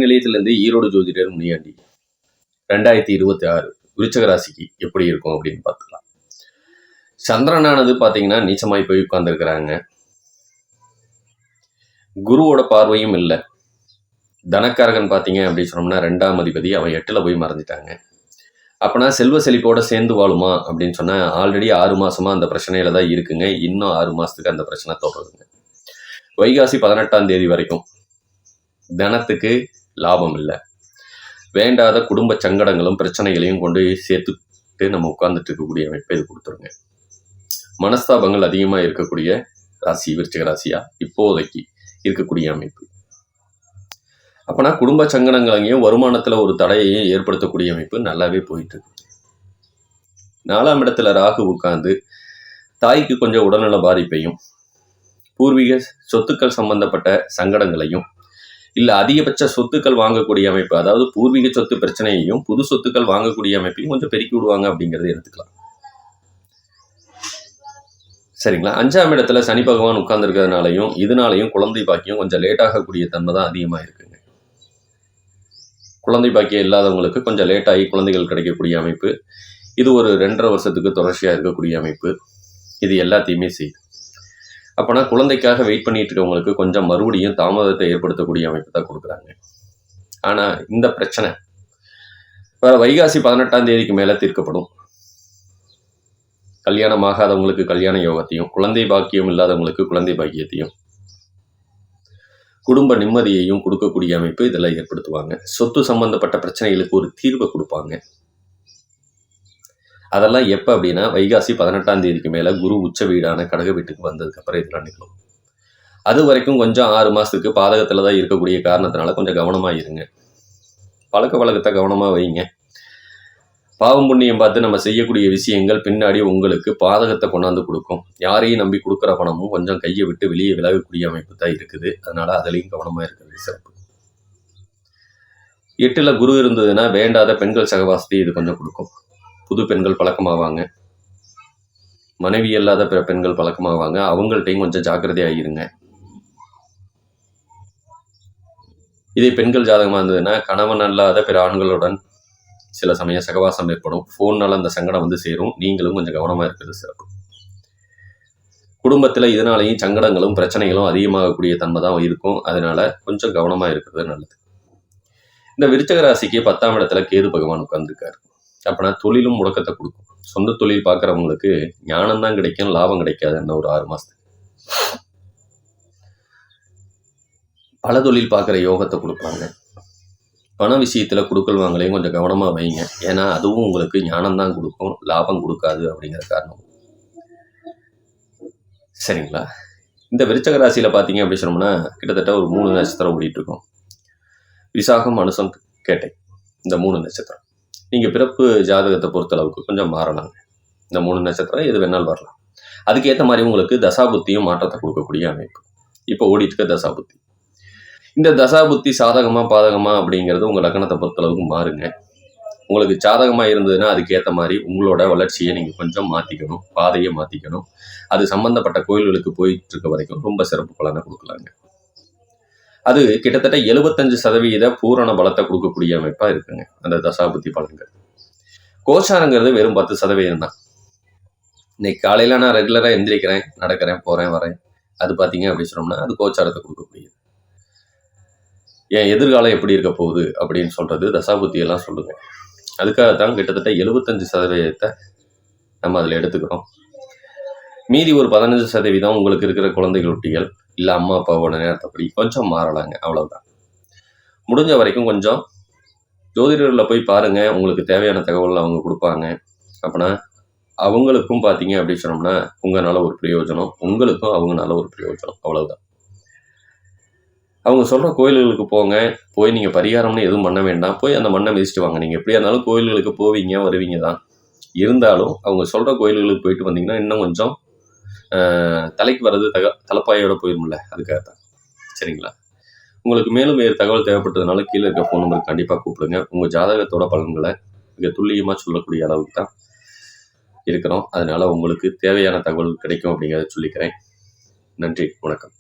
நிலையத்திலிருந்து ஈரோடு ஜோதிடர் முனியாண்டி. 2026 விருச்சிக ராசிக்கு எப்படி இருக்கும் அப்படின்னு பார்த்துக்கலாம். சந்திரனானது பார்த்தீங்கன்னா நீச்சமாய் போய் உட்கார்ந்துருக்கிறாங்க. குருவோட பார்வையும் இல்லை. தனக்காரகன் பார்த்தீங்க அப்படின்னு சொன்னோம்னா 2ஆம் அதிபதி அவன் 8ல் போய் மறைஞ்சிட்டாங்க. அப்போனா செல்வ செழிப்போட சேர்ந்து வாழுமா அப்படின்னு சொன்னால் ஆல்ரெடி 6 மாசமா அந்த பிரச்சனையில தான் இருக்குங்க. இன்னும் 6 மாசத்துக்கு அந்த பிரச்சனை தொடருங்க. வைகாசி 18ஆம் தேதி வரைக்கும் தனத்துக்கு லாபம் இல்லை. வேண்டாத குடும்ப சங்கடங்களும் பிரச்சனைகளையும் கொண்டு சேர்த்துட்டு நம்ம உட்கார்ந்துட்டு இருக்கக்கூடிய அமைப்பை இது கொடுத்துருங்க. மனஸ்தாபங்கள் அதிகமாக இருக்கக்கூடிய ராசி விருச்சிக ராசியா இப்போதைக்கு இருக்கக்கூடிய அமைப்பு. அப்போனா குடும்ப சங்கடங்களையும் வருமானத்தில் ஒரு தடையையும் ஏற்படுத்தக்கூடிய அமைப்பு நல்லாவே போயிட்டு இருக்கு. 4ஆம் இடத்துல ராகு உட்கார்ந்து தாய்க்கு கொஞ்சம் உடல்நல பாதிப்பையும் பூர்வீக சொத்துக்கள் சம்பந்தப்பட்ட சங்கடங்களையும் இல்லை அதிகபட்ச சொத்துக்கள் வாங்கக்கூடிய அமைப்பு, அதாவது பூர்வீக சொத்து பிரச்சனையையும் புது சொத்துக்கள் வாங்கக்கூடிய அமைப்பையும் கொஞ்சம் பெருக்கி விடுவாங்க அப்படிங்கிறத எடுத்துக்கலாம். சரிங்களா. 5ஆம் இடத்துல சனி பகவான் உட்கார்ந்துருக்கிறதுனாலையும் இதனாலையும் குழந்தை பாக்கியம் கொஞ்சம் லேட் ஆகக்கூடிய தன்மை தான் அதிகமாக இருக்குங்க. குழந்தை பாக்கியம் இல்லாதவங்களுக்கு கொஞ்சம் லேட் ஆகி குழந்தைகள் கிடைக்கக்கூடிய அமைப்பு. இது ஒரு 2.5 வருஷத்துக்கு தொடர்ச்சியாக இருக்கக்கூடிய அமைப்பு. இது எல்லாத்தையுமே செய்யுது. அப்போனா குழந்தைக்காக வெயிட் பண்ணிட்டு இருக்கவங்களுக்கு கொஞ்சம் மறுபடியும் தாமதத்தை ஏற்படுத்தக்கூடிய அமைப்பு தான் கொடுக்குறாங்க. ஆனால் இந்த பிரச்சனை வைகாசி 18ஆம் தேதிக்கு மேலே தீர்க்கப்படும். கல்யாணம் ஆகாதவங்களுக்கு கல்யாண யோகத்தையும், குழந்தை பாக்கியம் இல்லாதவங்களுக்கு குழந்தை பாக்கியத்தையும், குடும்ப நிம்மதியையும் கொடுக்கக்கூடிய அமைப்பு இதெல்லாம் ஏற்படுத்துவாங்க. சொத்து சம்பந்தப்பட்ட பிரச்சனைகளுக்கு ஒரு தீர்வை கொடுப்பாங்க. அதெல்லாம் எப்போ அப்படின்னா வைகாசி 18ஆம் தேதிக்கு மேலே குரு உச்ச வீடான கடக வீட்டுக்கு வந்ததுக்கப்புறம் இதெல்லாம் நிகழும். அது வரைக்கும் கொஞ்சம் 6 மாதத்துக்கு பாதகத்தில் தான் இருக்கக்கூடிய காரணத்தினால கொஞ்சம் கவனமாக இருங்க. பழக்க வழக்கத்தை கவனமாக வைங்க. பாவம் புண்ணியம் பார்த்து நம்ம செய்யக்கூடிய விஷயங்கள் பின்னாடி உங்களுக்கு பாதகத்தை கொண்டாந்து கொடுக்கும். யாரையும் நம்பி கொடுக்குற பணமும் கொஞ்சம் கையை விட்டு வெளியே விலகக்கூடிய அமைப்பு தான் இருக்குது. அதனால் அதுலேயும் கவனமாக இருக்கிறது சிறப்பு. 8ல் குரு இருந்ததுன்னா வேண்டாத பெண்கள் சகவாசத்தை இது கொஞ்சம் கொடுக்கும். புது பெண்கள் பழக்கமாவாங்க. மனைவி இல்லாத பிற பெண்கள் பழக்கமாவாங்க. அவங்கள்ட்டையும் கொஞ்சம் ஜாக்கிரதையாக இருங்க. இதே பெண்கள் ஜாதகமாக இருந்ததுன்னா கணவன் அல்லாத பிற ஆண்களுடன் சில சமயம் சகவாசம் ஏற்படும். ஃபோன்னால அந்த சங்கடம் வந்து சேரும். நீங்களும் கொஞ்சம் கவனமாக இருக்கிறது சிறப்பு. குடும்பத்தில் இதனாலையும் சங்கடங்களும் பிரச்சனைகளும் அதிகமாகக்கூடிய தன்மை தான் இருக்கும். அதனால கொஞ்சம் கவனமாக இருக்கிறது நல்லது. இந்த விருச்சிக ராசிக்கு 10ஆம் இடத்துல கேது பகவான் உட்கார்ந்துருக்காரு. அப்படின்னா தொழிலும் முடக்கத்தை கொடுக்கும். சொந்த தொழில் பார்க்குறவங்களுக்கு ஞானம் தான் கிடைக்கும், லாபம் கிடைக்காது. என்ன ஒரு 6 மாதத்துக்கு பல தொழில் பார்க்குற யோகத்தை கொடுப்பாங்க. பண விஷயத்தில் கொடுக்கல் வாங்கலையும் கொஞ்சம் கவனமாக வைங்க. ஏன்னா அதுவும் உங்களுக்கு ஞானம் தான் கொடுக்கும், லாபம் கொடுக்காது அப்படிங்கிற காரணம். சரிங்களா. இந்த விருச்சிக ராசியில் பார்த்தீங்க அப்படி சொன்னோம்னா கிட்டத்தட்ட ஒரு 3 நட்சத்திரம் ஓடிட்டு இருக்கும். விசாகம், அனுசம், கேட்டை, இந்த 3 நட்சத்திரம். நீங்கள் பிறப்பு ஜாதகத்தை பொறுத்தளவுக்கு கொஞ்சம் மாறலாங்க. இந்த 3 நட்சத்திரம் எது வேணாலும் வரலாம். அதுக்கேற்ற மாதிரி உங்களுக்கு தசாபுத்தியும் மாற்றத்தை கொடுக்கக்கூடிய அமைப்பு. இப்போ ஓடிட்டு இருக்க தசாபுத்தி. இந்த தசாபுத்தி சாதகமாக பாதகமா அப்படிங்கிறது உங்கள் லக்னத்தை பொறுத்தளவுக்கு மாறுங்க. உங்களுக்கு சாதகமாக இருந்ததுன்னா அதுக்கேற்ற மாதிரி உங்களோட வளர்ச்சியை நீங்கள் கொஞ்சம் மாற்றிக்கணும், பாதையை மாற்றிக்கணும். அது சம்பந்தப்பட்ட கோயில்களுக்கு போயிட்டு இருக்க வரைக்கும் ரொம்ப சிறப்பு பலனை கொடுக்கலாங்க. அது கிட்டத்தட்ட 75% பூரண பலத்தை கொடுக்கக்கூடிய அமைப்பாக இருக்குங்க அந்த தசாபுத்தி பலன்கள். கோச்சாரங்கிறது வெறும் 10% தான். இன்னைக்கு காலையில் நான் ரெகுலராக எந்திரிக்கிறேன், நடக்கிறேன், போகிறேன், வரேன். அது பார்த்தீங்க அப்படின்னு சொன்னோம்னா அது கோச்சாரத்தை கொடுக்கக்கூடியது. என் எதிர்காலம் எப்படி இருக்க போகுது அப்படின்னு சொல்கிறது தசாபுத்தியெல்லாம் சொல்லுங்க. அதுக்காகத்தான் கிட்டத்தட்ட 75% நம்ம அதில் எடுத்துக்கிறோம். மீதி ஒரு 15% உங்களுக்கு இருக்கிற குழந்தைகளுட்டிகள் இல்லை அம்மா அப்பாவோட நேரத்தைப்படி கொஞ்சம் மாறலாங்க. அவ்வளவுதான். முடிஞ்ச வரைக்கும் கொஞ்சம் ஜோதிடர்களில் போய் பாருங்கள். உங்களுக்கு தேவையான தகவல் அவங்க கொடுப்பாங்க. அப்படின்னா அவங்களுக்கும் பார்த்தீங்க அப்படின்னு சொன்னோம்னா உங்களால் ஒரு பிரயோஜனம், உங்களுக்கும் அவங்களால ஒரு பிரயோஜனம். அவ்வளவுதான். அவங்க சொல்கிற கோயில்களுக்கு போங்க. போய் நீங்கள் பரிகாரம்னு எதுவும் பண்ண வேண்டாம். போய் அந்த மண்ணை மிதிச்சுட்டு வாங்க. நீங்கள் எப்படியா இருந்தாலும் கோயில்களுக்கு போவீங்க, வருவீங்க தான். இருந்தாலும் அவங்க சொல்கிற கோயில்களுக்கு போயிட்டு வந்தீங்கன்னா இன்னும் கொஞ்சம் தலைக்கு வர்றது தலைப்பாயோட போயிருமில்ல. அதுக்காகத்தான். சரிங்களா. உங்களுக்கு மேலும் வேறு தகவல் தேவைப்பட்டதுனால கீழே இருக்க ஃபோன் நம்பருக்கு கண்டிப்பாக கூப்பிடுங்க. உங்கள் ஜாதகத்தோட பலன்களை மிக துல்லியமாக சொல்லக்கூடிய அளவுக்கு தான் இருக்கிறோம். அதனால் உங்களுக்கு தேவையான தகவல் கிடைக்கும் அப்படிங்கிறத சொல்லிக்கிறேன். நன்றி, வணக்கம்.